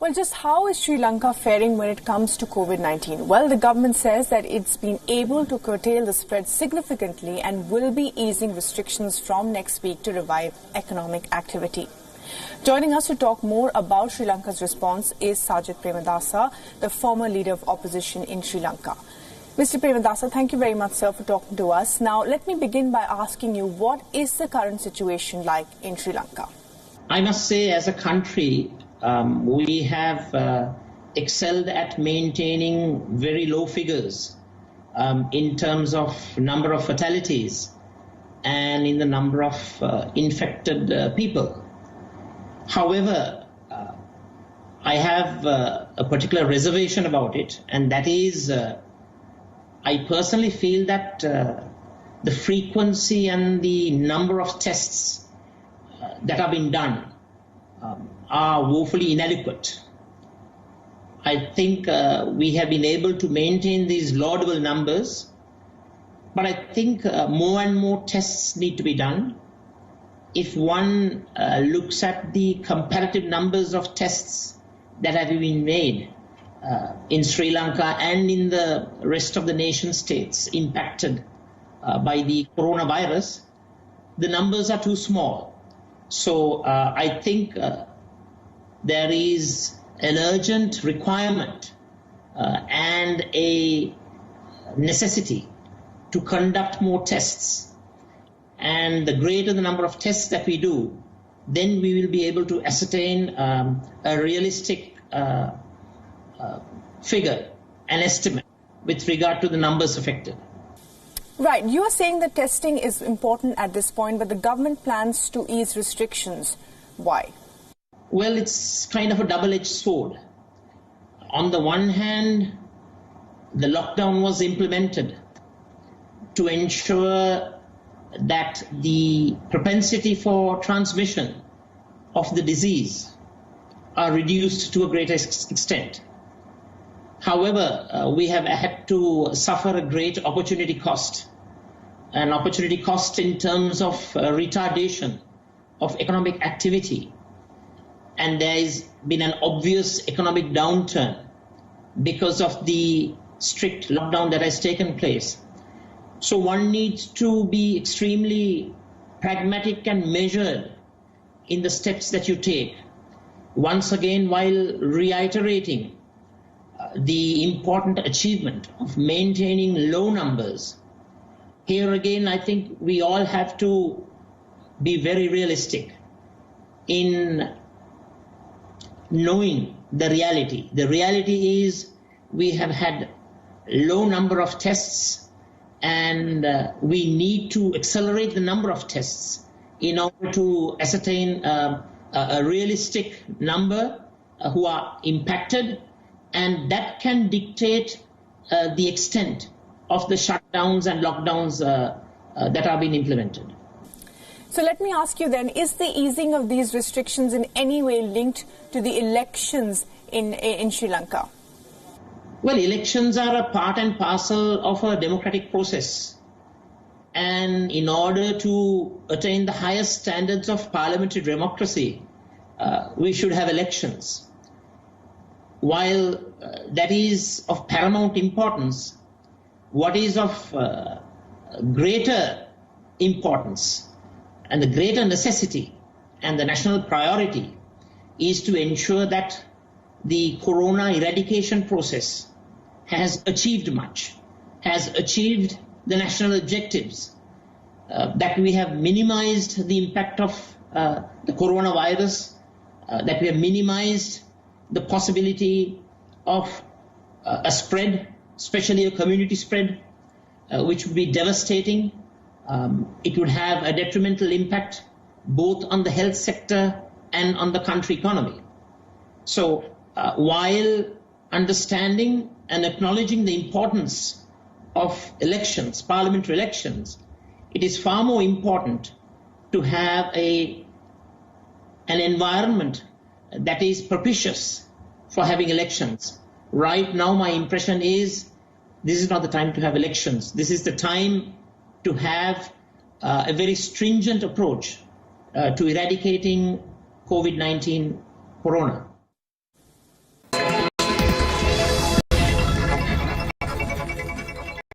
Well, just how is Sri Lanka faring when it comes to COVID-19? Well, the government says that it's been able to curtail the spread significantly and will be easing restrictions from next week to revive economic activity. Joining us to talk more about Sri Lanka's response is Sajith Premadasa, the former leader of opposition in Sri Lanka. Mr. Premadasa, thank you very much, sir, for talking to us. Now, let me begin by asking you, what is the current situation like in Sri Lanka? I must say, as a country, we have excelled at maintaining very low figures in terms of number of fatalities and in the number of infected people. However, I have a particular reservation about it, and that is I personally feel that the frequency and the number of tests that have been done are woefully inadequate. I think we have been able to maintain these laudable numbers, but I think more and more tests need to be done. If one looks at the comparative numbers of tests that have been made in Sri Lanka and in the rest of the nation states impacted by the coronavirus, the numbers are too small. So I think there is an urgent requirement and a necessity to conduct more tests. And the greater the number of tests that we do, then we will be able to ascertain a realistic figure, an estimate with regard to the numbers affected. Right. You are saying that testing is important at this point, but the government plans to ease restrictions. Why? Well, it's kind of a double-edged sword. On the one hand, the lockdown was implemented to ensure that the propensity for transmission of the disease are reduced to a greater extent. However, we have had to suffer a great opportunity cost, an opportunity cost in terms of retardation of economic activity. And there has been an obvious economic downturn because of the strict lockdown that has taken place. So one needs to be extremely pragmatic and measured in the steps that you take. Once again, while reiterating the important achievement of maintaining low numbers, here again, I think we all have to be very realistic in knowing the reality. The reality is we have had low number of tests, and we need to accelerate the number of tests in order to ascertain a realistic number who are impacted, and that can dictate the extent of the shutdowns and lockdowns that are being implemented. So let me ask you then, is the easing of these restrictions in any way linked to the elections in Sri Lanka? Well, elections are a part and parcel of a democratic process. And in order to attain the highest standards of parliamentary democracy, we should have elections. While that is of paramount importance, what is of greater importance and the greater necessity and the national priority is to ensure that the corona eradication process has achieved much, has achieved the national objectives, that we have minimized the impact of the coronavirus, that we have minimized the possibility of a spread, especially a community spread, which would be devastating. It would have a detrimental impact both on the health sector and on the country economy. So while understanding and acknowledging the importance of elections, parliamentary elections, it is far more important to have an environment that is propitious for having elections. Right now, my impression is this is not the time to have elections. This is the time to have a very stringent approach to eradicating COVID-19 corona.